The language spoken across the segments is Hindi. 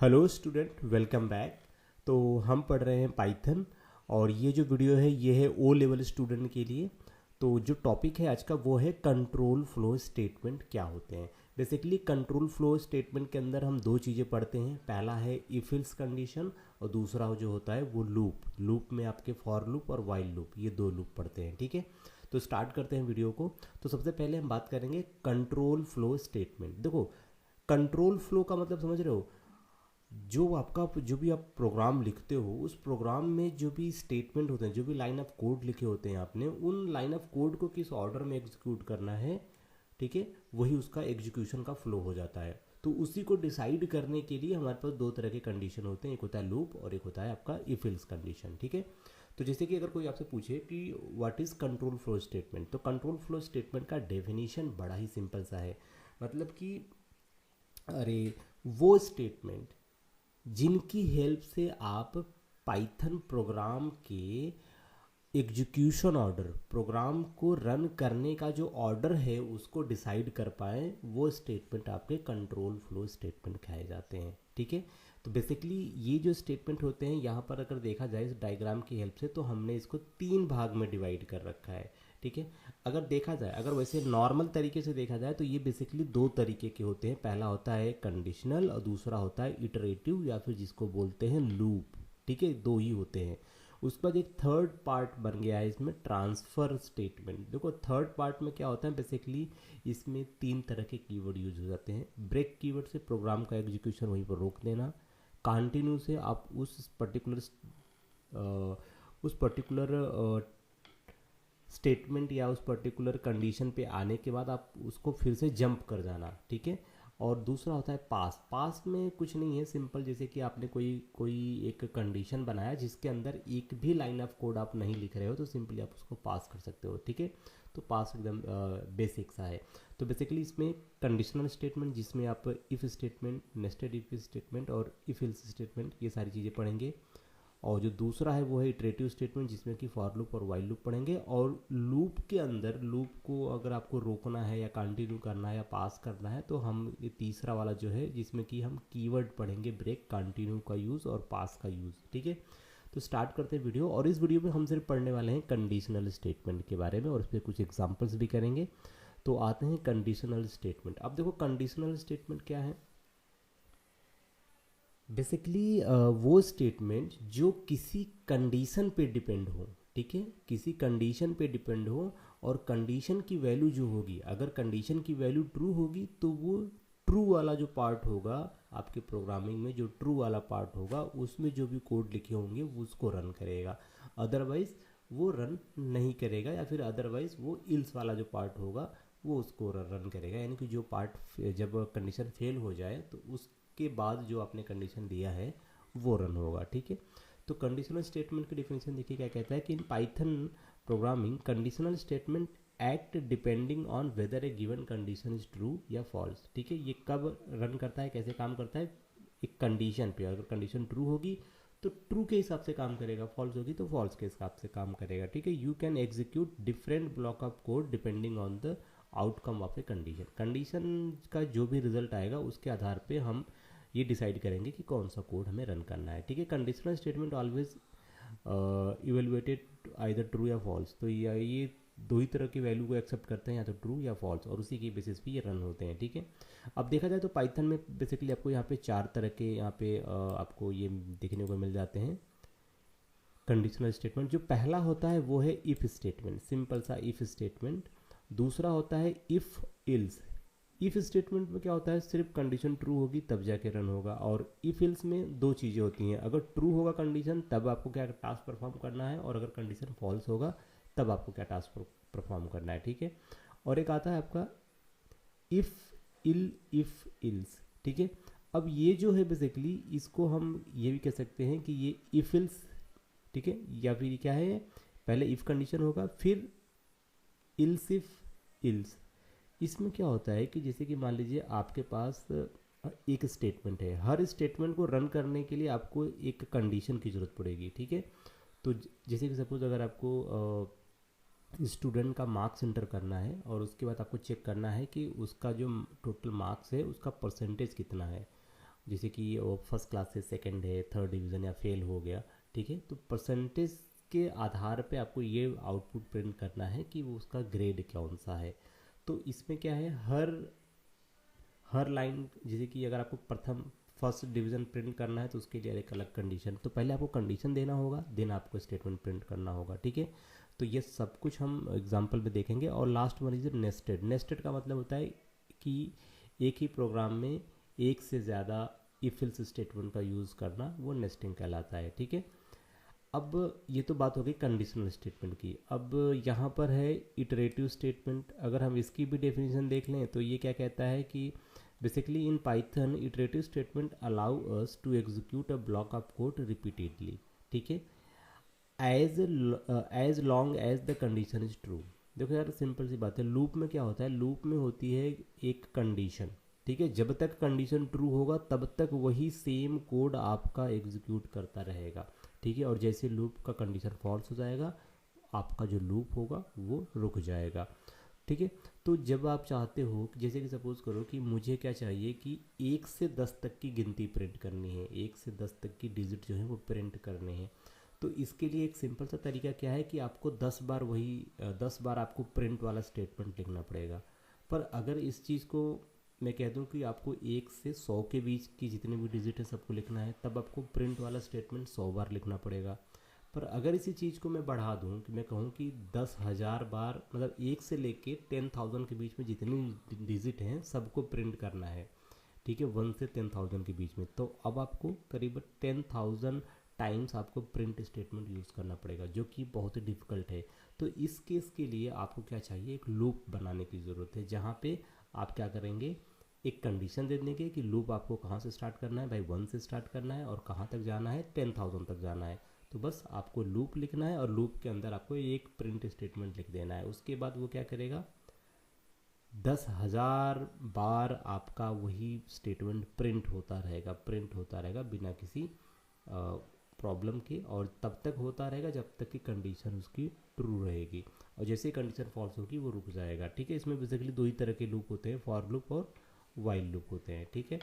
Hello student, welcome back. तो हम पढ़ रहे हैं पाइथन और ये जो वीडियो है ये है ओ लेवल स्टूडेंट के लिए। तो जो टॉपिक है आज का वो है कंट्रोल फ्लो स्टेटमेंट क्या होते हैं। बेसिकली कंट्रोल फ्लो स्टेटमेंट के अंदर हम दो चीज़ें पढ़ते हैं। पहला है इफ एल्स कंडीशन और दूसरा जो होता है वो लूप में आपके फॉर लूप और वाइल लूप, ये दो लूप पढ़ते हैं। ठीक है, तो स्टार्ट करते हैं वीडियो को। तो सबसे पहले हम बात करेंगे कंट्रोल फ्लो स्टेटमेंट। देखो, कंट्रोल फ्लो का मतलब समझ रहे हो, जो भी आप प्रोग्राम लिखते हो उस प्रोग्राम में जो भी स्टेटमेंट होते हैं, जो भी लाइन ऑफ कोड लिखे होते हैं आपने, उन लाइन ऑफ कोड को किस ऑर्डर में एग्जीक्यूट करना है, ठीक है, वही उसका एग्जीक्यूशन का फ्लो हो जाता है। तो उसी को डिसाइड करने के लिए हमारे पास दो तरह के कंडीशन होते हैं, एक होता है लूप और एक होता है आपका इफ एल्स कंडीशन। ठीक है, तो जैसे कि अगर कोई आपसे पूछे कि what is control flow statement, तो कंट्रोल फ्लो स्टेटमेंट का डेफिनेशन बड़ा ही सिंपल सा है। मतलब कि अरे, वो स्टेटमेंट जिनकी हेल्प से आप पाइथन प्रोग्राम के एग्जीक्यूशन ऑर्डर, प्रोग्राम को रन करने का जो ऑर्डर है उसको डिसाइड कर पाए, वो स्टेटमेंट आपके कंट्रोल फ्लो स्टेटमेंट कहे जाते हैं। ठीक है, तो बेसिकली ये जो स्टेटमेंट होते हैं यहाँ पर अगर देखा जाए इस डायग्राम की हेल्प से, तो हमने इसको तीन भाग में डिवाइड कर रखा है। ठीक है, अगर देखा जाए, अगर वैसे नॉर्मल तरीके से देखा जाए तो ये बेसिकली दो तरीके के होते हैं। पहला होता है कंडीशनल और दूसरा होता है इटरेटिव या फिर जिसको बोलते हैं लूप। ठीक है, दो ही होते हैं। उसके बाद एक थर्ड पार्ट बन गया है इसमें, ट्रांसफ़र स्टेटमेंट। देखो थर्ड पार्ट में क्या होता है, बेसिकली इसमें तीन तरह के कीवर्ड यूज हो जाते हैं। ब्रेक कीवर्ड से प्रोग्राम का एग्जीक्यूशन वहीं पर रोक देना। कंटिन्यू से आप उस पर्टिकुलर स्टेटमेंट या उस पर्टिकुलर कंडीशन पे आने के बाद आप उसको फिर से जंप कर जाना। ठीक है, और दूसरा होता है पास। पास में कुछ नहीं है, सिंपल, जैसे कि आपने कोई कोई एक कंडीशन बनाया जिसके अंदर एक भी लाइन ऑफ कोड आप नहीं लिख रहे हो, तो सिंपली आप उसको पास कर सकते हो। ठीक है, तो पास एकदम बेसिक सा है। तो बेसिकली इसमें कंडीशनल स्टेटमेंट जिसमें आप if statement, nested if statement और इफ एल्स स्टेटमेंट, ये सारी चीज़ें पढ़ेंगे। और जो दूसरा है वो है इटरेटिव स्टेटमेंट जिसमें कि फॉर लूप और वाइल लूप पढ़ेंगे। और लूप के अंदर लूप को अगर आपको रोकना है या कंटिन्यू करना है या पास करना है, तो हम ये तीसरा वाला जो है जिसमें कि हम कीवर्ड पढ़ेंगे, ब्रेक, कंटिन्यू का यूज़ और पास का यूज़। ठीक है, तो स्टार्ट करते हैं वीडियो। और इस वीडियो में हम सिर्फ पढ़ने वाले हैं कंडीशनल स्टेटमेंट के बारे में और उस पर कुछ एग्जाम्पल्स भी करेंगे। तो आते हैं कंडीशनल स्टेटमेंट। अब देखो कंडीशनल स्टेटमेंट क्या है। बेसिकली वो स्टेटमेंट जो किसी कंडीशन पे डिपेंड हो। ठीक है, किसी कंडीशन पे डिपेंड हो और कंडीशन की वैल्यू जो होगी, अगर कंडीशन की वैल्यू ट्रू होगी तो वो ट्रू वाला जो पार्ट होगा आपके प्रोग्रामिंग में, जो ट्रू वाला पार्ट होगा उसमें जो भी कोड लिखे होंगे वो उसको रन करेगा। अदरवाइज वो रन नहीं करेगा, या फिर अदरवाइज वो इल्स वाला जो पार्ट होगा वो उसको रन करेगा। यानी कि जो पार्ट जब कंडीशन फेल हो जाए तो उसके बाद जो आपने कंडीशन दिया है वो रन होगा। ठीक है, तो कंडीशनल स्टेटमेंट की डिफिनेशन देखिए क्या कहता है कि in Python programming conditional statement act depending on whether A given condition is true या फॉल्स। ठीक है, ये कब रन करता है, कैसे काम करता है, एक कंडीशन पे। अगर कंडीशन ट्रू होगी तो ट्रू के हिसाब से काम करेगा, फॉल्स होगी तो फॉल्स के हिसाब से काम करेगा। ठीक है, you can execute different block of code depending on the outcome of a condition. Condition का जो भी रिजल्ट आएगा उसके आधार पे हम ये डिसाइड करेंगे कि कौन सा कोड हमें रन करना है। ठीक है, conditional statement always evaluated either true या फॉल्स। तो ये दो ही तरह की वैल्यू को एक्सेप्ट करते हैं, या तो ट्रू या फॉल्स, और उसी की बेसिस पे ये रन होते हैं। ठीक है, अब देखा जाए तो पाइथन में बेसिकली आपको यहाँ पे चार तरह के यहाँ पे आपको ये देखने को मिल जाते हैं कंडीशनल स्टेटमेंट। जो पहला होता है वो है इफ़ स्टेटमेंट, सिंपल सा इफ़ स्टेटमेंट। दूसरा होता है इफ़ एल्स। इफ़ स्टेटमेंट में क्या होता है, सिर्फ कंडीशन ट्रू होगी तब जाके रन होगा। और इफ़ एल्स में दो चीज़ें होती हैं, अगर ट्रू होगा कंडीशन तब आपको क्या टास्क परफॉर्म करना है, और अगर कंडीशन फॉल्स होगा तब आपको क्या टास्क परफॉर्म करना है। ठीक है, और एक आता है आपका इफ़ एल्स। ठीक है, अब ये जो है बेसिकली इसको हम ये भी कह सकते हैं कि ये इफ़ एल्स, ठीक है, या फिर क्या है, पहले इफ़ कंडीशन होगा फिर इल्स इफ इल्स। इसमें क्या होता है कि जैसे कि मान लीजिए आपके पास एक स्टेटमेंट है, हर स्टेटमेंट को रन करने के लिए आपको एक कंडीशन की ज़रूरत पड़ेगी। ठीक है, तो जैसे कि सपोज अगर आपको स्टूडेंट का मार्क्स इंटर करना है और उसके बाद आपको चेक करना है कि उसका जो टोटल मार्क्स है उसका परसेंटेज कितना है, जैसे कि वो फर्स्ट क्लास से सेकंड है, थर्ड डिवीज़न या फेल हो गया, ठीक है, तो परसेंटेज के आधार पे आपको ये आउटपुट प्रिंट करना है कि वो उसका ग्रेड कौन सा है। तो इसमें क्या है, हर लाइन, जैसे कि अगर आपको प्रथम फर्स्ट डिवीज़न प्रिंट करना है तो उसके लिए एक अलग कंडीशन, तो पहले आपको कंडीशन देना होगा, देन आपको स्टेटमेंट प्रिंट करना होगा, ठीक है। तो ये सब कुछ हम एग्जांपल में देखेंगे। और last one is nested. Nested का मतलब होता है कि एक ही प्रोग्राम में एक से ज़्यादा इफ एल्स स्टेटमेंट का यूज़ करना, वो नेस्टिंग कहलाता है, ठीक है। अब ये तो बात हो गई कंडीशनल स्टेटमेंट की। अब यहाँ पर है इटरेटिव स्टेटमेंट। अगर हम इसकी भी डेफिनेशन देख लें तो ये क्या कहता है कि basically in Python iterative statement allow us to execute a block of code repeatedly, ठीक है, as long as the condition is true. देखो यार, सिंपल सी बात है, लूप में क्या होता है, लूप में होती है एक कंडीशन, ठीक है, जब तक कंडीशन ट्रू होगा तब तक वही सेम कोड आपका एग्जीक्यूट करता रहेगा, ठीक है, और जैसे लूप का कंडीशन फॉल्स हो जाएगा, आपका जो लूप होगा वो रुक जाएगा, ठीक है। तो जब आप चाहते हो, जैसे कि सपोज करो कि मुझे क्या चाहिए कि 1 से 10 तक की गिनती प्रिंट करनी है, 1 से 10 तक की डिजिट जो है वो प्रिंट करने हैं, तो इसके लिए एक सिंपल सा तरीका क्या है कि आपको 10 बार वही 10 बार आपको प्रिंट वाला स्टेटमेंट लिखना पड़ेगा। पर अगर इस चीज़ को मैं कह दूं कि आपको 1 से 100 के बीच की जितने भी डिजिट है सबको लिखना है, तब आपको प्रिंट वाला स्टेटमेंट 100 बार लिखना पड़ेगा। पर अगर इसी चीज़ को मैं बढ़ा दूं कि मैं कहूं कि 10,000 बार, मतलब 1 से लेके 10,000 के बीच में जितनी डिजिट हैं सबको प्रिंट करना है, ठीक है, 1 से 10,000 के बीच में, तो अब आपको करीब 10,000 टाइम्स आपको प्रिंट स्टेटमेंट यूज़ करना पड़ेगा, जो कि बहुत ही डिफ़िकल्ट है। तो इस केस के लिए आपको क्या चाहिए, एक लूप बनाने की ज़रूरत है, जहाँ पे आप क्या करेंगे, एक कंडीशन दे देंगे कि लूप आपको कहाँ से स्टार्ट करना है, भाई 1 से स्टार्ट करना है, और कहाँ तक जाना है, 10,000 तक जाना है। तो बस आपको लूप लिखना है और लूप के अंदर आपको एक प्रिंट स्टेटमेंट लिख देना है। उसके बाद वो क्या करेगा, 10,000 बार आपका वही स्टेटमेंट प्रिंट होता रहेगा बिना किसी प्रॉब्लम के, और तब तक होता रहेगा जब तक कि कंडीशन उसकी ट्रू रहेगी, और जैसे ही कंडीशन फॉल्स होगी वो रुक जाएगा, ठीक है। इसमें बेसिकली दो ही तरह के लूप होते हैं, फॉर लूप और वाइल लूप होते हैं, ठीक है।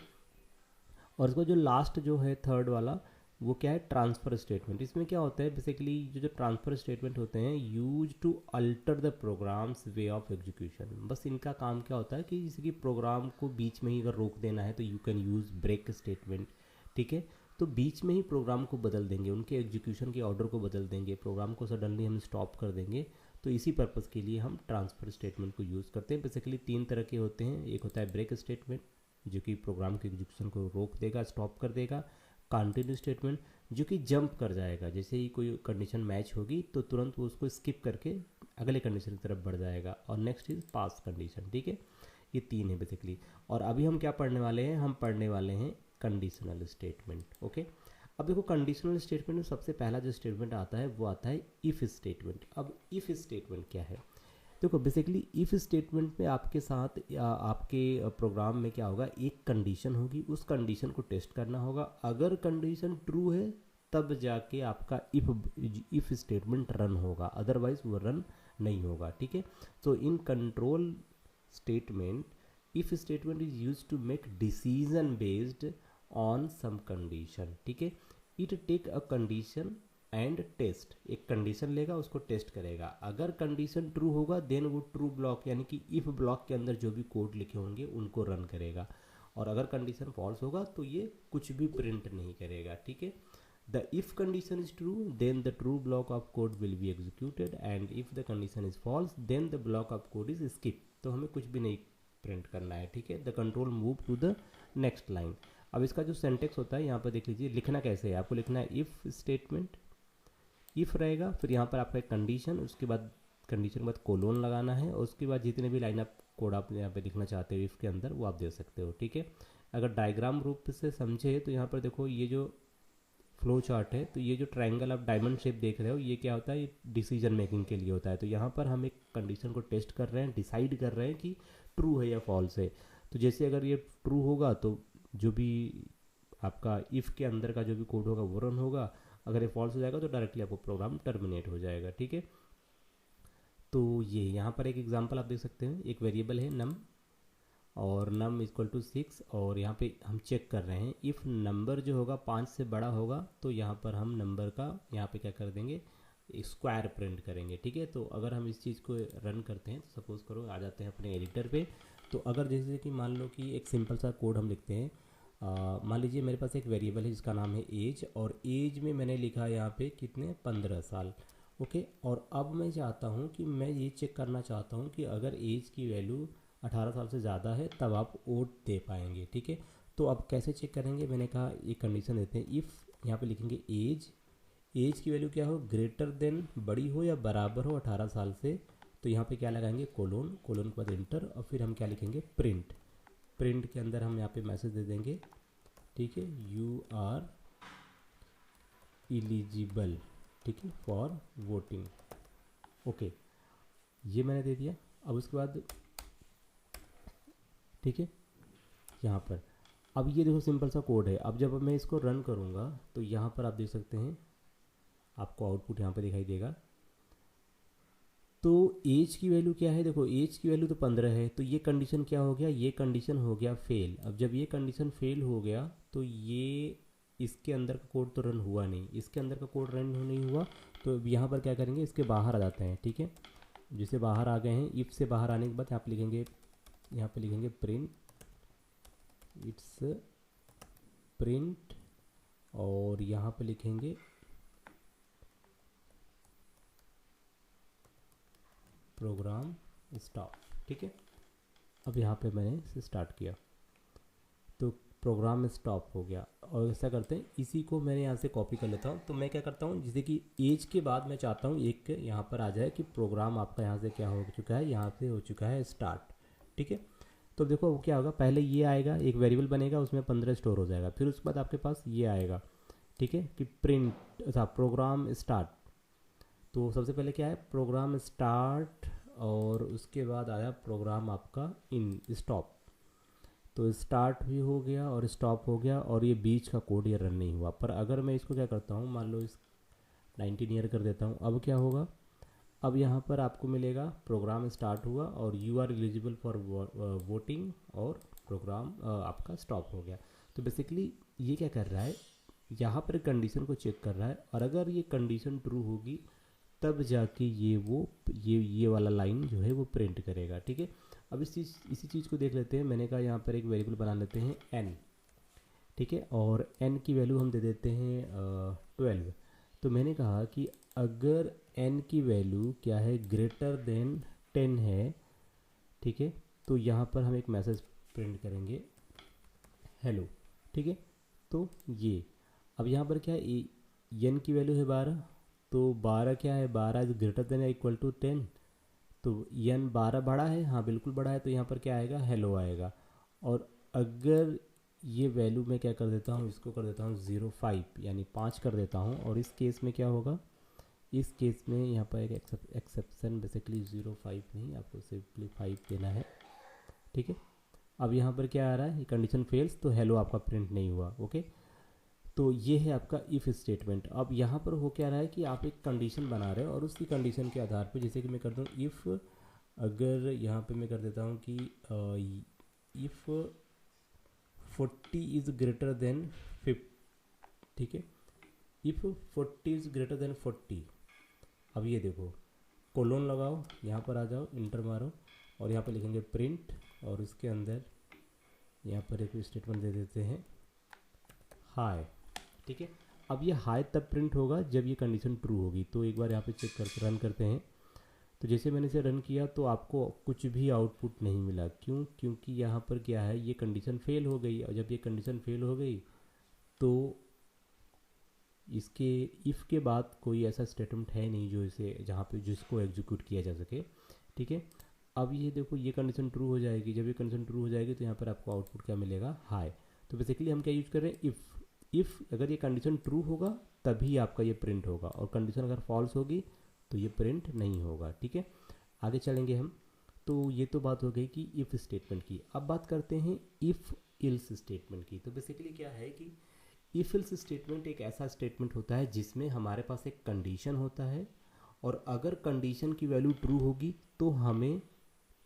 और इसको जो लास्ट जो है थर्ड वाला, वो क्या है, ट्रांसफ़र स्टेटमेंट। इसमें क्या होता है, बेसिकली जो ट्रांसफ़र स्टेटमेंट होते हैं use to alter the program's way of execution. बस इनका काम क्या होता है कि जैसे कि प्रोग्राम को बीच में ही अगर रोक देना है तो you can use break statement, ठीक है। तो बीच में ही प्रोग्राम को बदल देंगे, उनके एग्जीक्यूशन के ऑर्डर को बदल देंगे, प्रोग्राम को सडनली हम स्टॉप कर देंगे। तो इसी पर्पज़ के लिए हम ट्रांसफ़र स्टेटमेंट को यूज़ करते हैं। बेसिकली 3 तरह के होते हैं, एक होता है ब्रेक स्टेटमेंट जो कि प्रोग्राम के एग्जीक्यूशन को रोक देगा, स्टॉप कर देगा। कंटिन्यू स्टेटमेंट जो कि जंप कर जाएगा, जैसे ही कोई कंडीशन मैच होगी तो तुरंत वो उसको स्किप करके अगले कंडीशन की तरफ बढ़ जाएगा। और नेक्स्ट इज पास कंडीशन, ठीक है। ये 3 है बेसिकली। और अभी हम क्या पढ़ने वाले हैं, हम पढ़ने वाले हैं कंडीशनल स्टेटमेंट, ओके। अब देखो, कंडीशनल स्टेटमेंट में सबसे पहला जो स्टेटमेंट आता है वो आता है इफ़ स्टेटमेंट। अब इफ़ स्टेटमेंट क्या है, देखो बेसिकली इफ़ स्टेटमेंट में आपके साथ आपके प्रोग्राम में क्या होगा, एक कंडीशन होगी, उस कंडीशन को टेस्ट करना होगा। अगर कंडीशन ट्रू है तब जाके आपका इफ़ स्टेटमेंट रन होगा, अदरवाइज वो रन नहीं होगा, ठीक है। तो in control statement, if statement is use to make decision based on some condition, ठीक है। It take a condition and test, एक कंडीशन लेगा उसको टेस्ट करेगा। अगर कंडीशन ट्रू होगा देन वो ट्रू ब्लॉक यानी कि इफ ब्लॉक के अंदर जो भी कोड लिखे होंगे उनको रन करेगा, और अगर कंडीशन फॉल्स होगा तो ये कुछ भी प्रिंट नहीं करेगा, ठीक है। The if condition is true then the true block of code will be executed, and if the condition is false then the block of code is skip. तो हमें कुछ भी नहीं प्रिंट करना है, ठीक है। The control move to the next line. अब इसका जो सेंटेक्स होता है यहाँ पर देख लीजिए, लिखना कैसे है, आपको लिखना है इफ स्टेटमेंट, इफ़ रहेगा, फिर यहाँ पर आपका एक कंडीशन, उसके बाद कंडीशन के बाद कोलोन लगाना है, और उसके बाद जितने भी लाइन आप कोड आप यहाँ पे लिखना चाहते हो इफ़ के अंदर वो आप दे सकते हो, ठीक है। अगर डायग्राम रूप से समझे तो यहाँ पर देखो, ये जो फ्लो चार्ट है, तो ये जो ट्रायंगल आप डायमंड शेप देख रहे हो ये क्या होता है, ये डिसीजन मेकिंग के लिए होता है। तो यहाँ पर हम एक कंडीशन को टेस्ट कर रहे हैं, डिसाइड कर रहे हैं कि ट्रू है या फॉल्स है। तो जैसे अगर ये ट्रू होगा तो जो भी आपका इफ़ के अंदर का जो भी कोड होगा वो रन होगा, अगर ये फॉल्स हो जाएगा तो डायरेक्टली आपको प्रोग्राम टर्मिनेट हो जाएगा, ठीक है। तो ये यहाँ पर एक एग्जांपल आप देख सकते हैं, एक वेरिएबल है नम, और num इक्वल टू 6, और यहाँ पे हम चेक कर रहे हैं इफ़ नंबर जो होगा 5 से बड़ा होगा तो यहाँ पर हम नंबर का यहाँ पे क्या कर देंगे, स्क्वायर प्रिंट करेंगे। ठीक है, तो अगर हम इस चीज़ को रन करते हैं तो सपोज़ करो आ जाते हैं अपने एडिटर पे। तो अगर जैसे कि मान लो कि एक सिंपल सा कोड हम लिखते हैं, मान लीजिए मेरे पास एक वेरिएबल है जिसका नाम है एज, और एज में मैंने लिखा है यहाँ पे कितने 15 साल। ओके, और अब मैं चाहता हूँ कि मैं ये चेक करना चाहता हूँ कि अगर एज की वैल्यू 18 साल से ज़्यादा है तब आप वोट दे पाएंगे। ठीक है, तो अब कैसे चेक करेंगे, मैंने कहा एक कंडीशन देते हैं, इफ़ यहाँ पे लिखेंगे एज की वैल्यू क्या हो, ग्रेटर देन बड़ी हो या बराबर हो 18 साल से, तो यहाँ पे क्या लगाएंगे कोलोन के बाद इंटर, और फिर हम क्या लिखेंगे प्रिंट के अंदर हम यहाँ पे मैसेज दे देंगे, ठीक है, यू आर एलिजिबल, ठीक है, फॉर वोटिंग। ओके, ये मैंने दे दिया। अब उसके बाद ठीक है, यहाँ पर अब ये देखो सिंपल सा कोड है। अब जब मैं इसको रन करूँगा तो यहाँ पर आप देख सकते हैं आपको आउटपुट यहाँ पे दिखाई देगा। तो एज की वैल्यू क्या है, देखो एज की वैल्यू तो 15 है, तो ये कंडीशन क्या हो गया, ये कंडीशन हो गया फेल। अब जब ये कंडीशन फेल हो गया तो ये इसके अंदर का कोड तो रन हुआ नहीं, इसके अंदर का कोड रन नहीं हुआ, तो यहाँ पर क्या करेंगे, इसके बाहर आ जाते हैं। ठीक है, जिसे बाहर आ गए हैं, इफ़ से बाहर आने के बाद यहाँ पे लिखेंगे प्रिंट, इट्स प्रिंट, और यहाँ पे लिखेंगे प्रोग्राम स्टॉप। ठीक है, अब यहाँ पे मैंने इसे स्टार्ट किया तो प्रोग्राम स्टॉप हो गया। और ऐसा करते हैं, इसी को मैंने यहाँ से कॉपी कर लेता हूँ। तो मैं क्या करता हूँ, जैसे कि एज के बाद मैं चाहता हूँ एक यहाँ पर आ जाए कि प्रोग्राम आपका यहाँ से क्या हो चुका है, यहाँ से हो चुका है स्टार्ट। ठीक है, तो देखो वो क्या होगा, पहले ये आएगा, एक वेरिएबल बनेगा, उसमें 15 स्टोर हो जाएगा, फिर उसके बाद आपके पास ये आएगा, ठीक है, कि प्रिंट अच्छा प्रोग्राम स्टार्ट। तो सबसे पहले क्या है, प्रोग्राम स्टार्ट, और उसके बाद आया प्रोग्राम आपका इन स्टॉप। तो स्टार्ट भी हो गया और स्टॉप हो गया, और ये बीच का कोड ये रन नहीं हुआ। पर अगर मैं इसको क्या करता हूँ, मान लो इस 19 ईयर कर देता हूँ, अब क्या होगा, अब यहाँ पर आपको मिलेगा प्रोग्राम स्टार्ट हुआ और you are eligible for voting, और प्रोग्राम आपका स्टॉप हो गया। तो बेसिकली ये क्या कर रहा है, यहाँ पर कंडीशन को चेक कर रहा है, और अगर ये कंडीशन ट्रू होगी तब जाके ये वाला लाइन जो है वो प्रिंट करेगा। ठीक है, अब इसी चीज़ को देख लेते हैं। मैंने कहा यहाँ पर एक वेरिएबल बना लेते हैं n, ठीक है, और n की वैल्यू हम दे देते हैं 12। तो मैंने कहा कि अगर n की वैल्यू क्या है, ग्रेटर देन 10 है, ठीक है, तो यहाँ पर हम एक मैसेज प्रिंट करेंगे हेलो। ठीक है, तो ये अब यहाँ पर क्या है, n की वैल्यू है 12, तो 12 क्या है, 12 इज ग्रेटर देन या इक्वल टू 10, तो n 12 बड़ा है, हाँ बिल्कुल बड़ा है, तो यहाँ पर क्या आएगा, हेलो आएगा। और अगर ये वैल्यू मैं क्या कर देता हूँ, इसको कर देता हूँ 0.5 यानी 5 कर देता हूँ, और इस केस में क्या होगा, इस केस में यहाँ पर एक एक्सेप्शन, बेसिकली 0.5 नहीं, आपको सिंपली 5 देना है। ठीक है, अब यहाँ पर क्या आ रहा है, कंडीशन फेल्स, तो हेलो आपका प्रिंट नहीं हुआ। ओके, तो ये है आपका इफ़ स्टेटमेंट। अब यहाँ पर हो क्या रहा है कि आप एक कंडीशन बना रहे हो, और उसकी कंडीशन के आधार पे, जैसे कि मैं करता हूँ इफ़, अगर यहाँ पे मैं कर देता हूँ कि इफ़ 40 इज़ ग्रेटर देन 50, ठीक है, इफ़ 40 इज़ ग्रेटर देन 40। अब ये देखो, कोलोन लगाओ, यहाँ पर आ जाओ, इंटर मारो, और यहाँ पर लिखेंगे प्रिंट, और इसके अंदर यहाँ पर एक स्टेटमेंट दे देते हैं हाय। ठीक है, अब ये हाई तब प्रिंट होगा जब ये कंडीशन ट्रू होगी। तो एक बार यहाँ पे चेक करके रन करते हैं। तो जैसे मैंने इसे रन किया तो आपको कुछ भी आउटपुट नहीं मिला। क्यों? क्योंकि यहाँ पर क्या है, ये कंडीशन फेल हो गई, और जब ये कंडीशन फेल हो गई तो इसके इफ़ के बाद कोई ऐसा स्टेटमेंट है नहीं जो इसे जहाँ पे जिसको एग्जीक्यूट किया जा सके। ठीक है, अब ये देखो, ये कंडीशन ट्रू हो जाएगी। जब ये कंडीशन ट्रू हो जाएगी तो यहाँ पर आपको आउटपुट क्या मिलेगा, हाई। तो बेसिकली हम क्या यूज़ कर रहे हैं, इफ़ अगर ये कंडीशन ट्रू होगा तभी आपका ये प्रिंट होगा, और कंडीशन अगर फॉल्स होगी तो ये प्रिंट नहीं होगा। ठीक है, आगे चलेंगे हम। तो ये तो बात हो गई कि इफ़ स्टेटमेंट की। अब बात करते हैं इफ़ इल्स स्टेटमेंट की। तो बेसिकली क्या है कि इफ़ इल्स स्टेटमेंट एक ऐसा स्टेटमेंट होता है जिसमें हमारे पास एक कंडीशन होता है, और अगर कंडीशन की वैल्यू ट्रू होगी तो हमें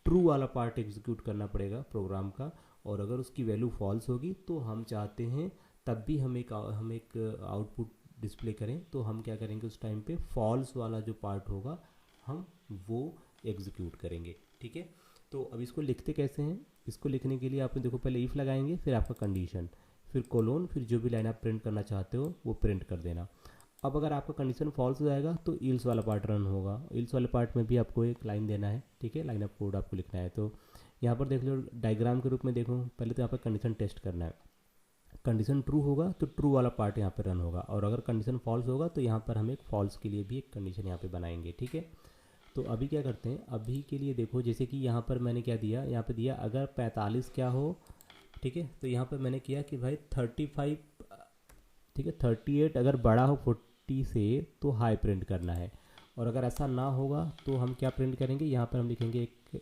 ट्रू वाला पार्ट एग्जीक्यूट करना पड़ेगा प्रोग्राम का, और अगर उसकी वैल्यू फॉल्स होगी तो हम चाहते हैं तब भी हम एक आउटपुट डिस्प्ले करें, तो हम क्या करेंगे उस टाइम पे फॉल्स वाला जो पार्ट होगा हम वो एग्जीक्यूट करेंगे। ठीक है, तो अब इसको लिखते कैसे हैं, इसको लिखने के लिए आपने देखो पहले इफ़ लगाएंगे, फिर आपका कंडीशन, फिर कोलोन, फिर जो भी लाइन आप प्रिंट करना चाहते हो वो प्रिंट कर देना। अब अगर आपका कंडीशन फॉल्स हो जाएगा तो इल्स वाला पार्ट रन होगा, इल्स वाले पार्ट में भी आपको एक लाइन देना है। ठीक है, लाइन ऑफ कोड आपको लिखना है। तो यहाँ पर देख लो डायग्राम के रूप में देखो, पहले तो यहाँ पर कंडीशन टेस्ट करना है। कंडीशन ट्रू होगा तो ट्रू वाला पार्ट यहाँ पर रन होगा, और अगर कंडीशन फॉल्स होगा तो यहाँ पर हम एक फॉल्स के लिए भी एक कंडीशन यहाँ पे बनाएंगे। ठीक है, तो अभी क्या करते हैं, अभी के लिए देखो जैसे कि यहाँ पर मैंने क्या दिया, यहाँ पे दिया अगर 45 क्या हो। ठीक है, तो यहाँ पर मैंने किया कि भाई 35, ठीक है 38 अगर बड़ा हो 40 से तो हाई प्रिंट करना है, और अगर ऐसा ना होगा तो हम क्या प्रिंट करेंगे, यहाँ पर हम लिखेंगे एक,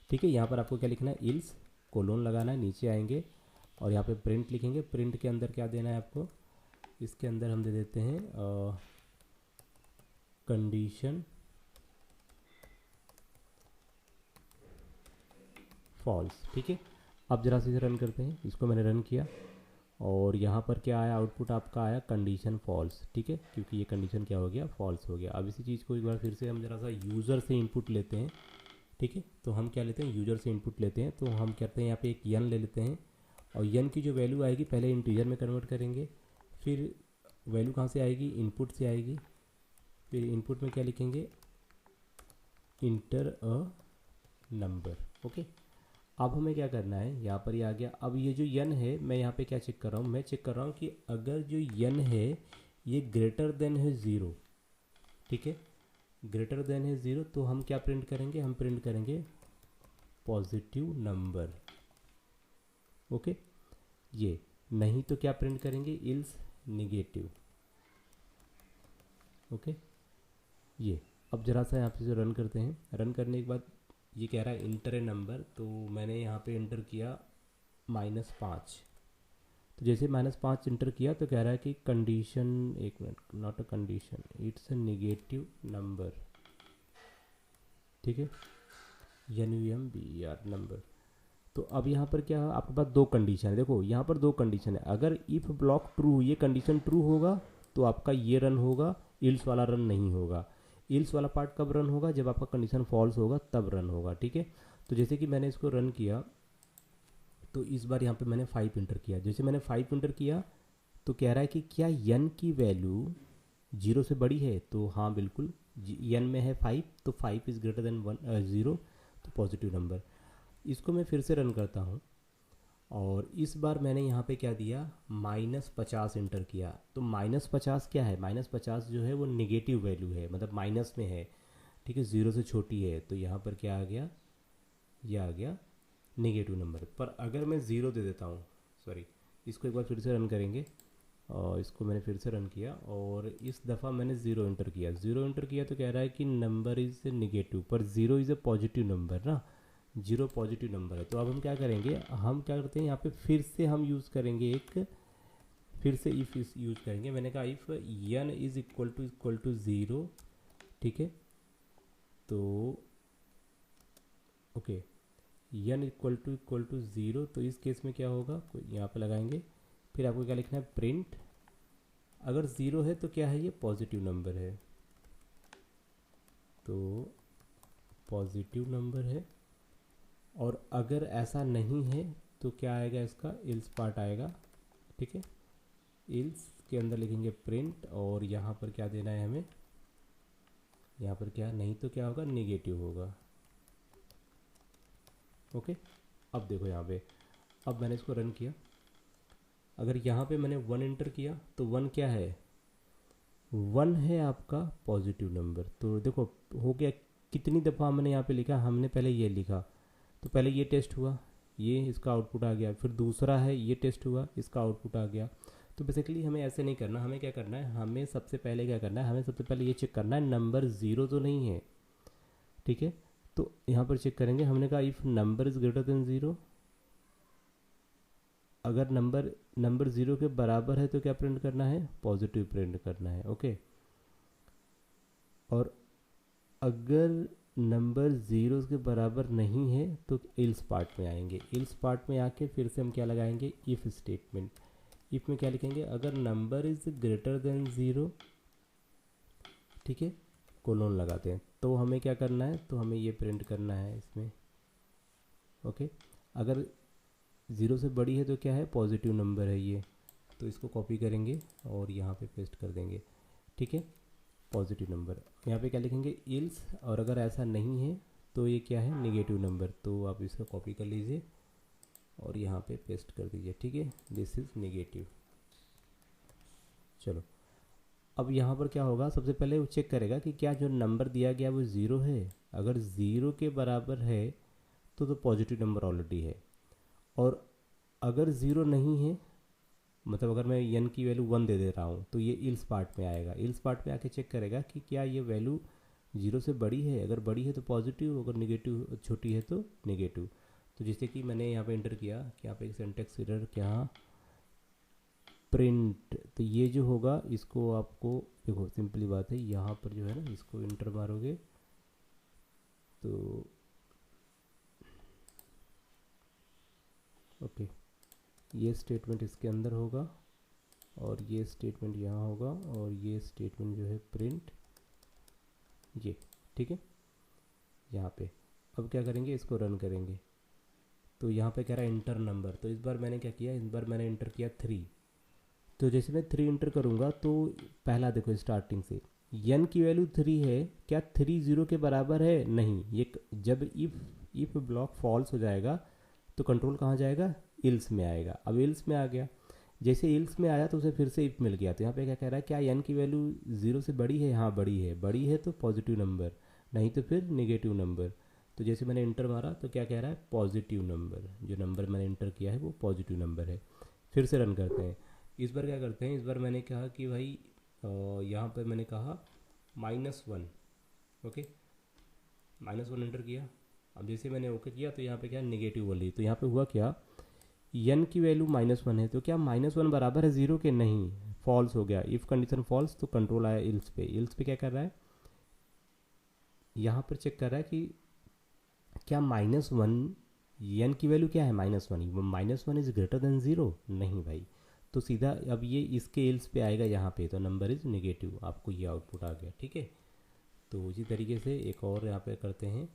ठीक है यहाँ पर आपको क्या लिखना है, इल्स कोलोन लगाना है, नीचे आएंगे और यहाँ पे प्रिंट लिखेंगे। प्रिंट के अंदर क्या देना है आपको, इसके अंदर हम दे देते हैं कंडीशन फॉल्स। ठीक है, अब जरा से इसे रन करते हैं, इसको मैंने रन किया और यहाँ पर क्या आया, आउटपुट आपका आया कंडीशन फॉल्स। ठीक है, क्योंकि ये कंडीशन क्या हो गया, फॉल्स हो गया। अब इसी चीज़ को एक बार फिर से हम जरा सा यूज़र से इनपुट लेते हैं। ठीक है, तो हम क्या लेते हैं, यूज़र से इनपुट लेते हैं। तो हम कहते हैं यहाँ पे एक यन ले लेते हैं, और यन की जो वैल्यू आएगी पहले इंटीजर में कन्वर्ट करेंगे, फिर वैल्यू कहाँ से आएगी, इनपुट से आएगी। फिर इनपुट में क्या लिखेंगे, इंटर अ नंबर। ओके, अब हमें क्या करना है, यहाँ पर ये आ गया। अब ये जो यन है, मैं यहाँ पे क्या चेक कर रहा हूँ, मैं चेक कर रहा हूँ कि अगर जो यन है ये ग्रेटर देन है 0, ठीक है ग्रेटर देन है 0, तो हम क्या प्रिंट करेंगे, हम प्रिंट करेंगे पॉजिटिव नंबर। ओके, ये नहीं तो क्या प्रिंट करेंगे, इल्स निगेटिव। ओके, ये अब जरा सा यहाँ पे जो रन करते हैं, रन करने के बाद ये कह रहा है इंटर ए नंबर, तो मैंने यहाँ पे इंटर किया -5। तो जैसे -5 इंटर किया तो कह रहा है कि कंडीशन, एक minute, not a condition, it's a negative number. ठीक है, NUMBER नंबर। तो अब यहाँ पर क्या है, आपके पास दो कंडीशन है। देखो यहाँ पर दो कंडीशन है, अगर इफ़ ब्लॉक ट्रू, ये कंडीशन ट्रू होगा तो आपका ये रन होगा, इल्स वाला रन नहीं होगा। इल्स वाला पार्ट कब रन होगा, जब आपका कंडीशन फॉल्स होगा तब रन होगा। ठीक है, तो जैसे कि मैंने इसको रन किया तो इस बार यहाँ पे मैंने 5 इंटर किया। जैसे मैंने 5 इंटर किया तो कह रहा है कि क्या यन की वैल्यू 0 से बड़ी है, तो हाँ बिल्कुल, यन में है 5, तो 5 इज़ ग्रेटर देन 0, तो पॉजिटिव नंबर। इसको मैं फिर से रन करता हूँ और इस बार मैंने यहाँ पे क्या दिया, -50 इंटर किया। तो -50 क्या है, -50 जो है वो नेगेटिव वैल्यू है, मतलब माइनस में है। ठीक है, 0 से छोटी है, तो यहाँ पर क्या आ गया, ये आ गया नेगेटिव नंबर। पर अगर मैं 0 दे देता हूँ, सॉरी, इसको एक बार फिर से रन करेंगे, और इसको मैंने फिर से रन किया और इस दफ़ा मैंने 0 इंटर किया। 0 इंटर किया तो कह रहा है कि नंबर इज़ नेगेटिव, पर 0 इज़ अ पॉजिटिव नंबर ना, 0 पॉजिटिव नंबर है। तो अब हम क्या करेंगे, हम क्या करते हैं यहाँ पे फिर से हम यूज़ करेंगे एक, फिर से इफ़ यूज़ करेंगे। मैंने कहा if n is equal to 0, ठीक है, तो ओके, यन इक्वल टू 0, तो इस केस में क्या होगा, यहाँ पे लगाएंगे। फिर आपको क्या लिखना है, प्रिंट, अगर 0 है तो क्या है, ये पॉजिटिव नंबर है, तो पॉजिटिव नंबर है। और अगर ऐसा नहीं है तो क्या आएगा, इसका इल्स पार्ट आएगा। ठीक है, इल्स के अंदर लिखेंगे प्रिंट, और यहाँ पर क्या देना है हमें, यहाँ पर क्या, नहीं तो क्या होगा, नेगेटिव होगा। ओके, अब देखो यहाँ पे, अब मैंने इसको रन किया, अगर यहाँ पे मैंने 1 इंटर किया तो 1 क्या है, 1 है आपका पॉजिटिव नंबर। तो देखो हो गया, कितनी दफ़ा हमने यहाँ पे लिखा, हमने पहले ये लिखा, तो पहले ये टेस्ट हुआ, ये इसका आउटपुट आ गया, फिर दूसरा है ये टेस्ट हुआ, इसका आउटपुट आ गया। तो बेसिकली हमें ऐसे नहीं करना, हमें क्या करना है, हमें सबसे पहले क्या करना है, हमें सबसे पहले ये चेक करना है नंबर 0 तो नहीं है। ठीक है, तो यहाँ पर चेक करेंगे, हमने कहा if number is greater than 0, अगर नंबर 0 के बराबर है तो क्या प्रिंट करना है, पॉजिटिव प्रिंट करना है। ओके, और अगर नंबर ज़ीरो के बराबर नहीं है तो इल्स पार्ट में आएंगे। इल्स पार्ट में आके फिर से हम क्या लगाएंगे, इफ़ स्टेटमेंट। इफ़ में क्या लिखेंगे, अगर number is greater than zero, ठीक है, कोलोन लगाते हैं। तो हमें क्या करना है, तो हमें ये प्रिंट करना है इसमें, ओके। अगर ज़ीरो से बड़ी है तो क्या है, पॉजिटिव नंबर है ये, तो इसको कॉपी करेंगे और यहाँ पे पेस्ट कर देंगे, ठीक है, पॉजिटिव नंबर। यहाँ पे क्या लिखेंगे, इल्स, और अगर ऐसा नहीं है तो ये क्या है, नेगेटिव नंबर। तो आप इसको कॉपी कर लीजिए और यहाँ पे पेस्ट कर दीजिए, ठीक है, दिस इज़ नेगेटिव। चलो, अब यहाँ पर क्या होगा, सबसे पहले वो चेक करेगा कि क्या जो नंबर दिया गया वो ज़ीरो है। अगर ज़ीरो के बराबर है तो पॉजिटिव नंबर ऑलरेडी है, और अगर ज़ीरो नहीं है, मतलब अगर मैं n की वैल्यू 1 दे रहा हूँ तो ये इल्स पार्ट में आएगा। इल्स पार्ट में आके चेक करेगा कि क्या ये वैल्यू ज़ीरो से बड़ी है। अगर बड़ी है तो पॉजिटिव, अगर निगेटिव छोटी है तो नेगेटिव। तो जैसे कि मैंने यहाँ पे इंटर किया कि यहाँ पे एक सिंटेक्स एरर, क्या प्रिंट, तो ये जो होगा इसको आपको देखो, सिंपली बात है, यहाँ पर जो है ना, इसको इंटर मारोगे तो ओके, ये स्टेटमेंट इसके अंदर होगा और ये स्टेटमेंट यहाँ होगा और ये स्टेटमेंट जो है प्रिंट, ये, ठीक है, यहाँ पे। अब क्या करेंगे, इसको रन करेंगे तो यहाँ पे कह रहा है इंटर नंबर। तो इस बार मैंने क्या किया, इस बार मैंने इंटर किया 3। तो जैसे मैं 3 इंटर करूँगा तो पहला देखो स्टार्टिंग से n की वैल्यू 3 है, क्या 3 0 के बराबर है, नहीं। ये जब इफ़ ब्लॉक फॉल्स हो जाएगा तो कंट्रोल कहाँ जाएगा, इल्स में आएगा। अब इल्स में आ गया, जैसे इल्स में आया तो उसे फिर से इफ मिल गया। तो यहाँ पे क्या कह रहा है, क्या n की वैल्यू 0 से बड़ी है, हाँ बड़ी है, बड़ी है तो पॉजिटिव नंबर, नहीं तो फिर नेगेटिव नंबर। तो जैसे मैंने इंटर मारा तो क्या कह रहा है, पॉजिटिव नंबर, जो नंबर मैंने इंटर किया है वो पॉजिटिव नंबर है। फिर से रन करते हैं। इस बार क्या करते हैं, इस बार मैंने कहा कि भाई यहाँ पर मैंने कहा -1, ओके, -1 इंटर किया। अब जैसे मैंने ओके किया तो यहाँ पे क्या नेगेटिव वाली, तो यहाँ पे हुआ क्या, n की वैल्यू -1 है तो क्या -1 बराबर है 0 के, नहीं, फॉल्स हो गया। इफ़ कंडीशन फॉल्स तो कंट्रोल आया इल्स पे। इल्स पे क्या कर रहा है, यहाँ पर चेक कर रहा है कि क्या -1, n की वैल्यू क्या है, -1, -1 इज़ ग्रेटर देन 0, नहीं भाई। तो सीधा अब ये इसके इल्स पे आएगा यहाँ पे, तो नंबर इज़ नेगेटिव, आपको ये आउटपुट आ गया, ठीक है। तो उसी तरीके से एक और यहाँ पे करते हैं,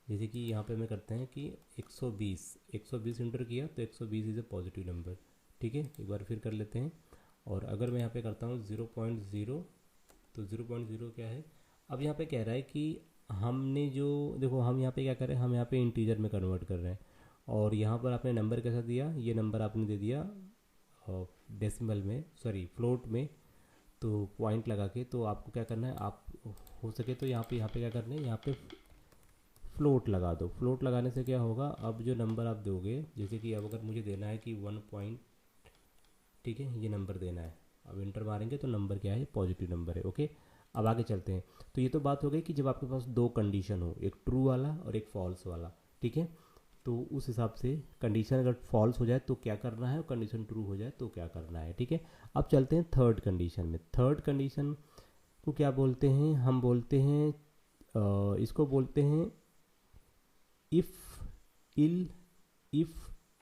जैसे कि यहाँ पे मैं करते हैं कि 120 इंटर किया तो 120 इज़ ए पॉजिटिव नंबर, ठीक है। एक बार फिर कर लेते हैं। और अगर मैं यहाँ पे करता हूँ 0.0, तो 0.0 क्या है, अब यहाँ पे कह रहा है कि हमने जो, देखो हम यहाँ पे क्या कर रहे हैं, हम यहाँ पे इंटीजर में कन्वर्ट कर रहे हैं, और यहाँ पर आपने नंबर कैसा दिया, ये नंबर आपने दे दिया डेसिमल में, सॉरी फ्लोट में, तो पॉइंट लगा के। तो आपको क्या करना है, आप हो सके तो यहाँ पे क्या करना है, यहाँ पे फ्लोट लगा दो। फ्लोट लगाने से क्या होगा, अब जो नंबर आप दोगे, जैसे कि अब अगर मुझे देना है कि 1 पॉइंट, ठीक है, ये नंबर देना है, अब इंटर मारेंगे तो नंबर क्या है, पॉजिटिव नंबर है, ओके। अब आगे चलते हैं। तो ये तो बात हो गई कि जब आपके पास दो कंडीशन हो, एक ट्रू वाला और एक फॉल्स वाला, ठीक है। तो उस हिसाब से कंडीशन अगर फॉल्स हो जाए तो क्या करना है, और कंडीशन ट्रू हो जाए तो क्या करना है, ठीक है। अब चलते हैं थर्ड कंडीशन में। थर्ड कंडीशन को क्या बोलते हैं, हम बोलते हैं इसको बोलते हैं इफ़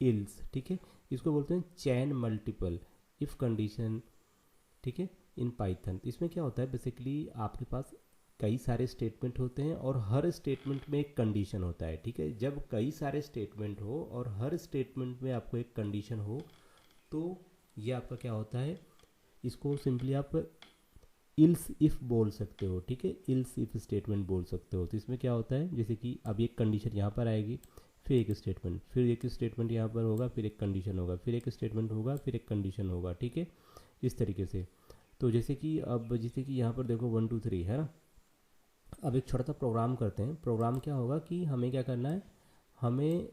इल्स, ठीक है। इसको बोलते हैं चैन मल्टीपल इफ़ कंडीशन, ठीक है, इन पाइथन। इसमें क्या होता है, बेसिकली आपके पास कई सारे स्टेटमेंट होते हैं और हर स्टेटमेंट में एक कंडीशन होता है, ठीक है। जब कई सारे स्टेटमेंट हो और हर स्टेटमेंट में आपको एक कंडीशन हो तो ये आपका क्या होता है, इसको सिंपली आप इल्स इफ़ बोल सकते हो, ठीक है, इल्स इफ़ स्टेटमेंट बोल सकते हो। तो इसमें क्या होता है, जैसे कि अब एक कंडीशन यहाँ पर आएगी, फिर एक स्टेटमेंट, फिर एक स्टेटमेंट यहाँ पर होगा, फिर एक कंडीशन होगा, फिर एक स्टेटमेंट होगा, फिर एक कंडीशन होगा, ठीक है, इस तरीके से। तो जैसे कि अब जैसे कि यहाँ पर देखो 1 2 3 है ना। अब एक छोटा सा प्रोग्राम करते हैं। प्रोग्राम क्या होगा कि हमें क्या करना है, हमें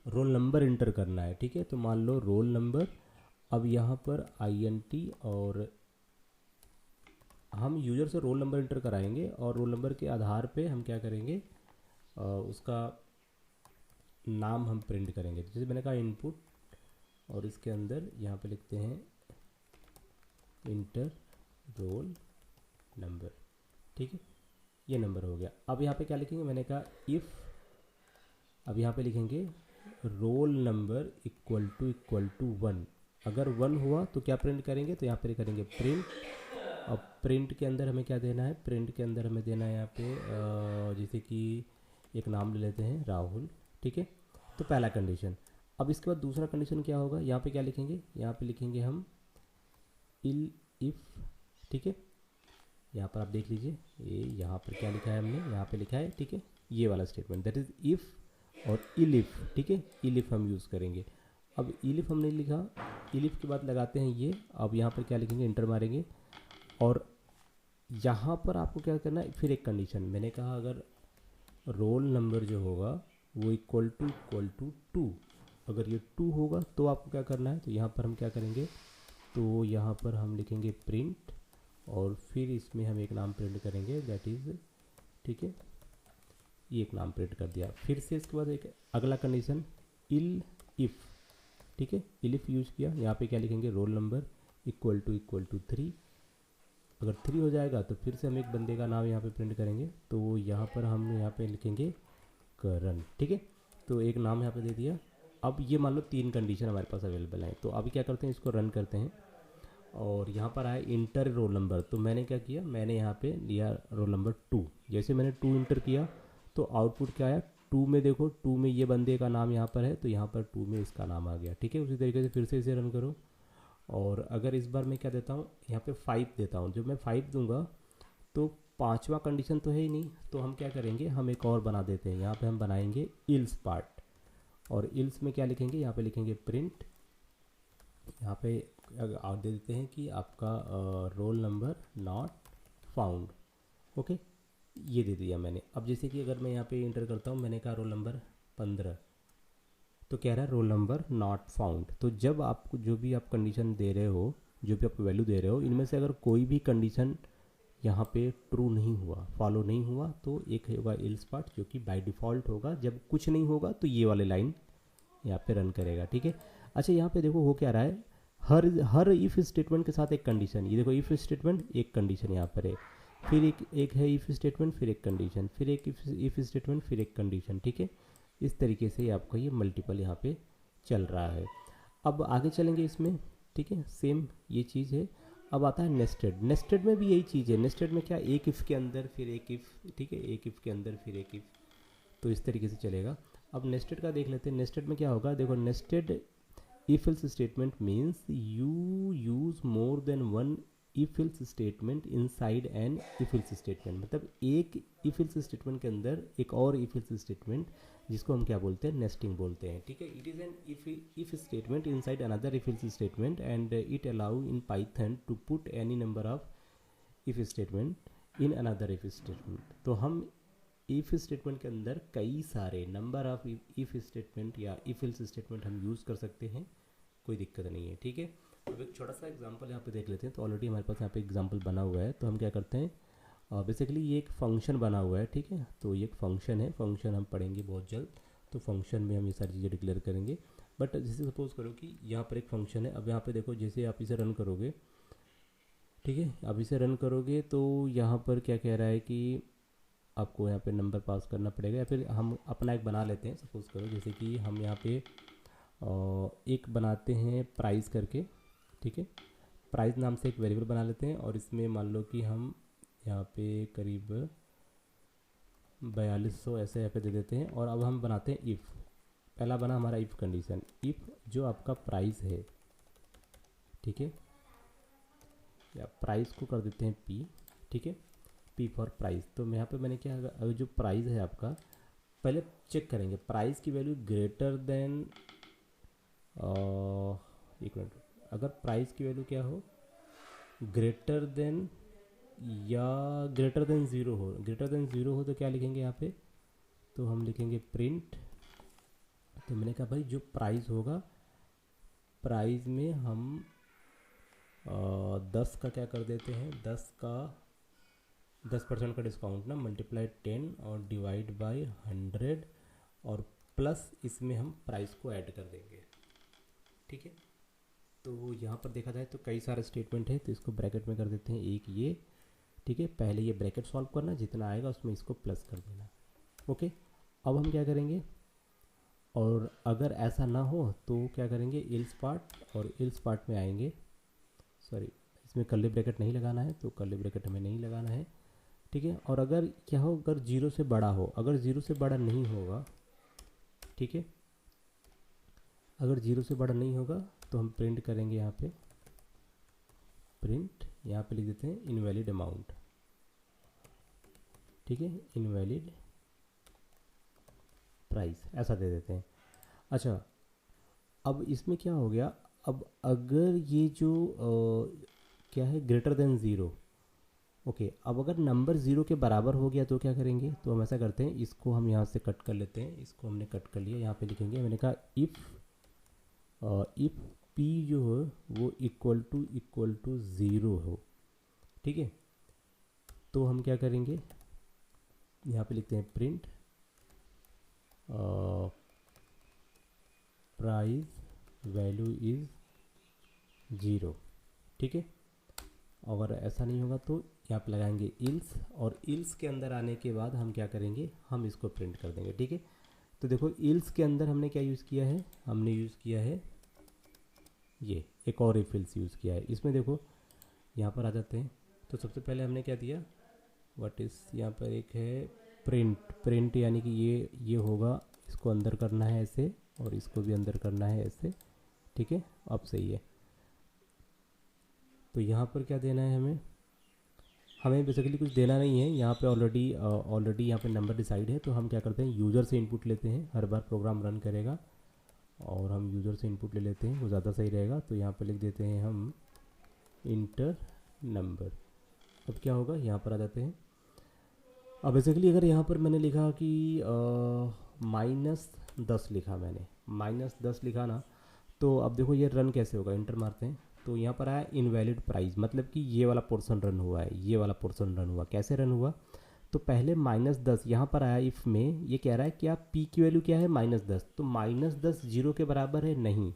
रोल नंबर इंटर करना है, ठीक है। तो मान लो रोल नंबर, अब यहाँ पर INT, और हम यूज़र से रोल नंबर इंटर कराएंगे और रोल नंबर के आधार पे हम क्या करेंगे, उसका नाम हम प्रिंट करेंगे। जैसे मैंने कहा इनपुट, और इसके अंदर यहाँ पे लिखते हैं इंटर रोल नंबर, ठीक है। ये नंबर हो गया। अब यहाँ पे क्या लिखेंगे, मैंने कहा इफ़, अब यहाँ पे लिखेंगे रोल नंबर इक्वल टू 1। अगर 1 हुआ तो क्या प्रिंट करेंगे, तो यहाँ पे करेंगे प्रिंट। अब प्रिंट के अंदर हमें क्या देना है, प्रिंट के अंदर हमें देना है यहाँ पे जैसे कि एक नाम ले लेते हैं राहुल, ठीक है। तो पहला कंडीशन। अब इसके बाद दूसरा कंडीशन क्या होगा, यहाँ पे क्या लिखेंगे, यहाँ पे लिखेंगे हम इफ़, ठीक है। यहाँ पर आप देख लीजिए, ये यहाँ पर क्या लिखा है हमने, यहाँ पे लिखा है, ठीक है, ये वाला स्टेटमेंट, दैट इज़ इफ़ और इलिफ, ठीक है। इलिफ हम यूज़ करेंगे। अब इलिफ हमने लिखा, इलिफ के बाद लगाते हैं ये। अब यहाँ पर क्या लिखेंगे, इंटर मारेंगे, और यहाँ पर आपको क्या करना है, फिर एक कंडीशन मैंने कहा, अगर रोल नंबर जो होगा वो इक्वल टू 2, अगर ये 2 होगा तो आपको क्या करना है, तो यहाँ पर हम क्या करेंगे, तो यहाँ पर हम लिखेंगे प्रिंट, और फिर इसमें हम एक नाम प्रिंट करेंगे, दैट इज़, ठीक है, ये एक नाम प्रिंट कर दिया। फिर से इसके बाद एक अगला कंडीशन इफ़, ठीक है, इफ यूज़ किया। यहाँ पे क्या लिखेंगे, रोल नंबर इक्वल टू 3। अगर 3 हो जाएगा तो फिर से हम एक बंदे का नाम यहाँ पे प्रिंट करेंगे, तो यहाँ पर हम यहाँ पे लिखेंगे करण, ठीक है। तो एक नाम यहाँ पे दे दिया। अब ये मान लो 3 कंडीशन हमारे पास अवेलेबल हैं, तो अभी क्या करते हैं, इसको रन करते हैं, और यहाँ पर आया इंटर रोल नंबर। तो मैंने क्या किया, मैंने यहाँ पे लिया रोल नंबर 2। जैसे मैंने 2 इंटर किया तो आउटपुट क्या आया, 2 में देखो, 2 में ये बंदे का नाम यहाँ पर है, तो यहाँ पर 2 में इसका नाम आ गया, ठीक है। उसी तरीके से फिर से इसे रन करो, और अगर इस बार मैं क्या देता हूँ, यहाँ पे 5 देता हूँ। जब मैं 5 दूंगा तो 5वां कंडीशन तो है ही नहीं, तो हम क्या करेंगे, हम एक और बना देते हैं। यहाँ पे हम बनाएंगे इल्स पार्ट, और इल्स में क्या लिखेंगे, यहाँ पे लिखेंगे प्रिंट, यहाँ पे आप दे देते हैं कि आपका roll number not found, okay, ये दे दिया मैंने। अब जैसे कि अगर मैं यहाँ पे इंटर करता हूँ, मैंने कहा रोल नंबर 15, तो कह रहा है रोल नंबर नॉट फाउंड। तो जब आपको जो भी आप कंडीशन दे रहे हो, जो भी आप वैल्यू दे रहे हो, इनमें से अगर कोई भी कंडीशन यहाँ पे ट्रू नहीं हुआ, फॉलो नहीं हुआ, तो एक होगा एल्स पार्ट जो कि बाय डिफ़ॉल्ट होगा। जब कुछ नहीं होगा तो ये वाले लाइन यहाँ पे रन करेगा, ठीक है। अच्छा, यहाँ पे देखो हो क्या रहा है, हर इफ़ स्टेटमेंट के साथ एक कंडीशन। ये देखो इफ़ स्टेटमेंट, एक कंडीशन यहाँ पर है, फिर एक है इफ़ स्टेटमेंट, फिर एक कंडीशन, फिर एक इफ़ स्टेटमेंट, फिर एक कंडीशन, ठीक है। इस तरीके से आपका ये मल्टीपल यहाँ पे चल रहा है। अब आगे चलेंगे इसमें, ठीक है, सेम ये चीज़ है। अब आता है नेस्टेड। नेस्टेड में भी यही चीज़ है। नेस्टेड में क्या, एक इफ़ के अंदर फिर एक इफ़, ठीक है, एक इफ़ के अंदर फिर एक इफ़, तो इस तरीके से चलेगा। अब नेस्टेड का देख लेते हैं। नेस्टेड में क्या होगा, देखो, nested if else statement means you use more than one if else statement inside N if else statement. मतलब एक इफ एल्स स्टेटमेंट के अंदर एक और इफ एल्स स्टेटमेंट, जिसको हम क्या बोलते हैं, नेस्टिंग बोलते हैं, ठीक है। It is an if statement inside another if else statement, and it allow in Python to put any number of if statement in another if statement. तो हम इफ स्टेटमेंट के अंदर कई सारे नंबर ऑफ इफ स्टेटमेंट या इफ एल्स स्टेटमेंट हम यूज़ कर सकते हैं, कोई दिक्कत नहीं है, ठीक है। अब एक छोटा सा एग्जांपल यहाँ पे देख लेते हैं। तो ऑलरेडी हमारे पास यहाँ पे एग्जांपल बना हुआ है, तो हम क्या करते हैं, बेसिकली ये एक फंक्शन बना हुआ है, ठीक है। तो ये एक फंक्शन है, फंक्शन हम पढ़ेंगे बहुत जल्द। तो फंक्शन में हम ये सारी चीज़ें डिक्लेयर करेंगे। बट जैसे सपोज करो कि यहाँ पर एक फंक्शन है। अब यहाँ पे देखो, जैसे आप इसे रन करोगे, ठीक है, अब इसे रन करोगे तो यहाँ पर क्या कह रहा है कि आपको यहाँ पे नंबर पास करना पड़ेगा, या फिर हम अपना एक बना लेते हैं। सपोज करो जैसे कि हम यहाँ पे एक बनाते हैं प्राइस करके, ठीक है, प्राइस नाम से एक वेरिएबल बना लेते हैं, और इसमें मान लो कि हम यहाँ पे करीब 4200 ऐसे यहाँ पे दे देते हैं। और अब हम बनाते हैं इफ़। पहला बना हमारा इफ़ कंडीशन, इफ़ जो आपका प्राइस है, ठीक है, या प्राइस को कर देते हैं पी, ठीक है, पी फॉर प्राइस। तो यहाँ पे मैंने क्या, अगर जो प्राइस है आपका, पहले चेक करेंगे प्राइस की वैल्यू ग्रेटर देन, एक मिनट, अगर प्राइस की वैल्यू क्या हो, ग्रेटर देन या ग्रेटर देन ज़ीरो हो। ग्रेटर देन ज़ीरो हो तो क्या लिखेंगे यहाँ पे, तो हम लिखेंगे प्रिंट। तो मैंने कहा भाई जो प्राइस होगा, प्राइस में हम 10 का क्या कर देते हैं, 10% का डिस्काउंट ना, मल्टीप्लाई 10 और डिवाइड बाय 100, और प्लस इसमें हम प्राइस को ऐड कर देंगे, ठीक है। तो यहाँ पर देखा जाए तो कई सारे स्टेटमेंट है, तो इसको ब्रैकेट में कर देते हैं एक ये, ठीक है, पहले ये ब्रैकेट सॉल्व करना, जितना आएगा उसमें इसको प्लस कर देना। ओके, अब हम क्या करेंगे, और अगर ऐसा ना हो तो क्या करेंगे, इल्स पार्ट, और इल्स पार्ट में आएंगे, सॉरी इसमें कर्ली ब्रैकेट नहीं लगाना है, तो कर्ली ब्रैकेट हमें नहीं लगाना है, ठीक है। और अगर क्या हो, अगर 0 से बड़ा हो, अगर 0 से बड़ा नहीं होगा, ठीक है, अगर 0 से बड़ा नहीं होगा तो हम प्रिंट करेंगे यहाँ पे, प्रिंट यहाँ पे लिख देते हैं इनवैलिड अमाउंट, ठीक है, इनवैलिड प्राइस ऐसा दे देते हैं। अच्छा, अब इसमें क्या हो गया, अब अगर ये जो क्या है ग्रेटर देन 0, ओके, अब अगर नंबर 0 के बराबर हो गया तो क्या करेंगे, तो हम ऐसा करते हैं, इसको हम यहाँ से कट कर लेते हैं, इसको हमने कट कर लिया, यहाँ पे लिखेंगे, मैंने कहा इफ़ p जो हो वो इक्वल टू 0 हो, ठीक है, तो हम क्या करेंगे, यहाँ पे लिखते हैं प्रिंट प्राइस वैल्यू इज़ 0, ठीक है। अगर ऐसा नहीं होगा तो यहाँ पे लगाएंगे इल्स, और इल्स के अंदर आने के बाद हम क्या करेंगे, हम इसको प्रिंट कर देंगे, ठीक है। तो देखो इल्स के अंदर हमने क्या यूज़ किया है, हमने यूज़ किया है ये एक और इफ इल्स यूज़ किया है। इसमें देखो यहाँ पर आ जाते हैं, तो सबसे पहले हमने क्या दिया, व्हाट इज़, यहाँ पर एक है प्रिंट यानी कि ये होगा, इसको अंदर करना है ऐसे, और इसको भी अंदर करना है ऐसे, ठीक है, अब सही है। तो यहाँ पर क्या देना है हमें बेसिकली कुछ देना नहीं है, यहाँ पे ऑलरेडी यहाँ पे नंबर डिसाइड है, तो हम क्या करते हैं, यूज़र से इनपुट लेते हैं, हर बार प्रोग्राम रन करेगा और हम यूज़र से इनपुट ले लेते हैं, वो ज़्यादा सही रहेगा। तो यहाँ पे लिख देते हैं हम इंटर नंबर। अब क्या होगा, यहाँ पर आ जाते हैं। अब बेसिकली अगर यहाँ पर मैंने लिखा कि -10 लिखा, मैंने -10 लिखा ना, तो अब देखो ये रन कैसे होगा, इंटर मारते हैं, तो यहाँ पर आया इनवैलिड प्राइस, मतलब कि ये वाला पोर्शन रन हुआ है, ये वाला पोर्शन रन हुआ। कैसे रन हुआ, तो पहले -10 यहाँ पर आया, इफ़ में ये कह रहा है कि आप पी की वैल्यू क्या है, -10, तो -10 0 के बराबर है नहीं,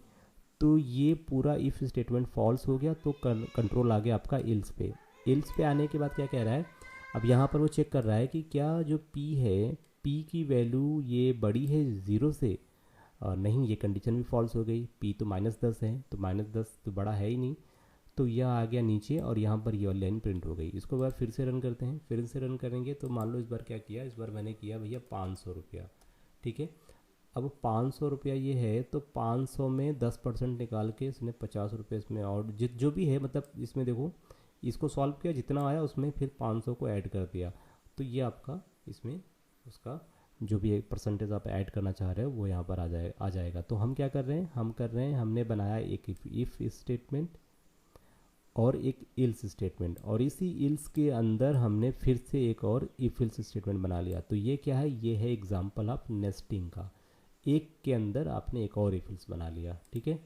तो ये पूरा इफ़ स्टेटमेंट फॉल्स हो गया, तो कंट्रोल आ गया आपका इल्स पे। इल्स पे आने के बाद क्या कह रहा है, अब यहाँ पर वो चेक कर रहा है कि क्या जो p है, p की वैल्यू ये बड़ी है 0 से, नहीं, ये कंडीशन भी फॉल्स हो गई, p तो -10 है, तो -10 तो बड़ा है ही नहीं, तो यह आ गया नीचे, और यहाँ पर ये लाइन प्रिंट हो गई। इसको बार फिर से रन करते हैं, फिर से रन करेंगे, तो मान लो इस बार क्या किया, इस बार मैंने किया भैया 500 रुपया, ठीक है। अब 500 रुपया ये है, तो 500 में 10% निकाल के इसने 50 रुपये इसमें, और जो भी है, मतलब इसमें देखो इसको सॉल्व किया, जितना आया उसमें फिर 500 को ऐड कर दिया, तो ये आपका इसमें उसका जो भी एक परसेंटेज आप ऐड करना चाह रहे हो वो यहाँ पर आ जाएगा। तो हम क्या कर रहे हैं, हमने बनाया एक इफ़ स्टेटमेंट और एक इल्स स्टेटमेंट, और इसी इल्स के अंदर हमने फिर से एक और इफ इल्स स्टेटमेंट बना लिया। तो ये क्या है, ये है एग्जाम्पल ऑफ नेस्टिंग का, एक के अंदर आपने एक और इफ इल्स बना लिया, ठीक है।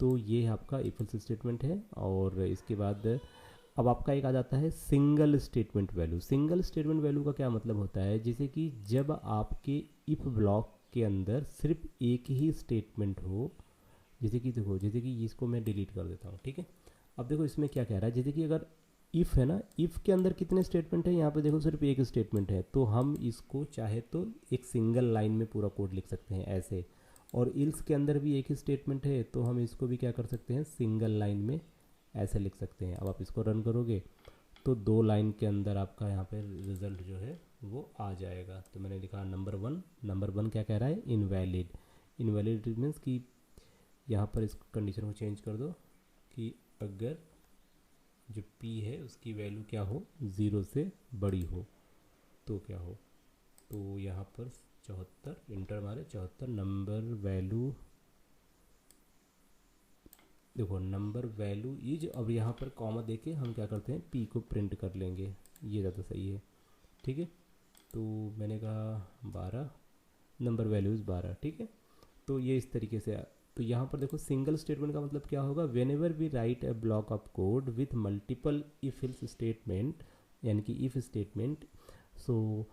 तो ये आपका इफ इल्स स्टेटमेंट है। और इसके बाद अब आपका एक आ जाता है single statement value. Single statement value का क्या मतलब होता है, जैसे कि जब आपके इफ ब्लॉक के अंदर सिर्फ एक ही स्टेटमेंट हो, जैसे कि देखो, जैसे कि इसको मैं डिलीट कर देता हूँ, ठीक है। अब देखो इसमें क्या कह रहा है, जैसे कि अगर इफ़ है ना, इफ़ के अंदर कितने स्टेटमेंट है, यहाँ पे देखो सिर्फ एक स्टेटमेंट है, तो हम इसको चाहे तो एक सिंगल लाइन में पूरा कोड लिख सकते हैं ऐसे। और इल्स के अंदर भी एक ही स्टेटमेंट है, तो हम इसको भी क्या कर सकते हैं, सिंगल लाइन में ऐसे लिख सकते हैं। अब आप इसको रन करोगे तो 2 लाइन के अंदर आपका यहाँ पे रिजल्ट जो है वो आ जाएगा। तो मैंने लिखा नंबर 1 क्या कह रहा है, इनवैलिड। इनवैलिड मीन्स कि यहाँ पर इस कंडीशन को चेंज कर दो कि अगर जो p है उसकी वैल्यू क्या हो, 0 से बड़ी हो, तो क्या हो, तो यहाँ पर 74 इंटर मारे, 74 नंबर वैल्यू, देखो नंबर वैल्यू इज, अब यहाँ पर कॉमा देके हम क्या करते हैं, p को प्रिंट कर लेंगे, ये ज़्यादा सही है, ठीक है। तो मैंने कहा 12, नंबर वैल्यू इज़ 12, ठीक है। तो ये इस तरीके से। तो यहाँ पर देखो सिंगल स्टेटमेंट का मतलब क्या होगा, whenever we write a block of code with multiple if else statement, यानी कि if statement, so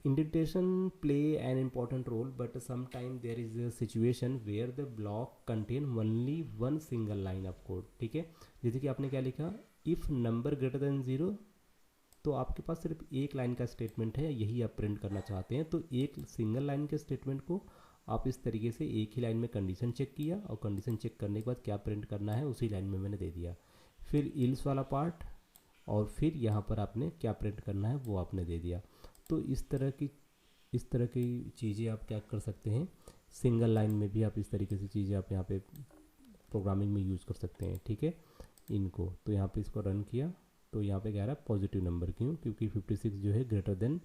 indentation play an important role, but sometime there is a situation where the block contain only one single line of code, ठीक है। जैसे कि आपने क्या लिखा, if number greater than 0 तो आपके पास सिर्फ एक लाइन का स्टेटमेंट है, यही आप प्रिंट करना चाहते हैं, तो एक सिंगल लाइन के स्टेटमेंट को आप इस तरीके से एक ही लाइन में कंडीशन चेक किया और कंडीशन चेक करने के बाद क्या प्रिंट करना है उसी लाइन में मैंने दे दिया। फिर इल्स वाला पार्ट और फिर यहाँ पर आपने क्या प्रिंट करना है वो आपने दे दिया। तो इस तरह की चीज़ें आप क्या कर सकते हैं, सिंगल लाइन में भी आप इस तरीके से चीज़ें आप यहाँ पे प्रोग्रामिंग में यूज़ कर सकते हैं। ठीक है, इनको तो यहाँ पे इसको रन किया तो यहाँ पे कह रहा है पॉजिटिव नंबर, क्यों? क्योंकि 56 जो है ग्रेटर देन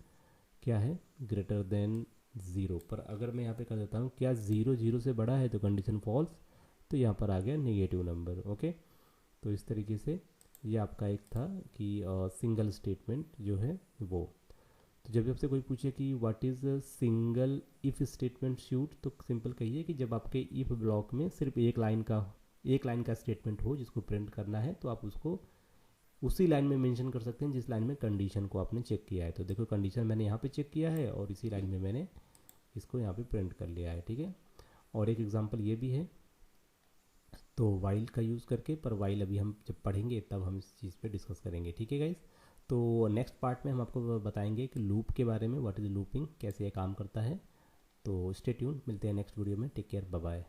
क्या है, ग्रेटर देन 0। पर अगर मैं यहाँ पे कर देता हूँ क्या 0 0 से बड़ा है तो कंडीशन फॉल्स, तो यहाँ पर आ गया नेगेटिव नंबर। ओके, तो इस तरीके से ये आपका एक था कि सिंगल स्टेटमेंट जो है वो। तो जब भी आपसे कोई पूछे कि what is single if statement shoot, तो सिंपल कहिए कि जब आपके इफ़ ब्लॉक में सिर्फ एक लाइन का स्टेटमेंट हो जिसको प्रिंट करना है, तो आप उसको उसी लाइन में मेंशन कर सकते हैं जिस लाइन में कंडीशन को आपने चेक किया है। तो देखो कंडीशन मैंने यहाँ पे चेक किया है और इसी लाइन में मैंने इसको यहाँ पे प्रिंट कर लिया है। ठीक है, और एक एग्जांपल ये भी है तो वाइल का यूज़ करके, पर वाइल अभी हम जब पढ़ेंगे तब हम इस चीज़ पे डिस्कस करेंगे। ठीक है गाइस, तो नेक्स्ट पार्ट में हम आपको बताएंगे कि लूप के बारे में, व्हाट इज़ लूपिंग, कैसे ये काम करता है। तो स्टे ट्यून, मिलते हैं नेक्स्ट वीडियो में। Take care, bye bye.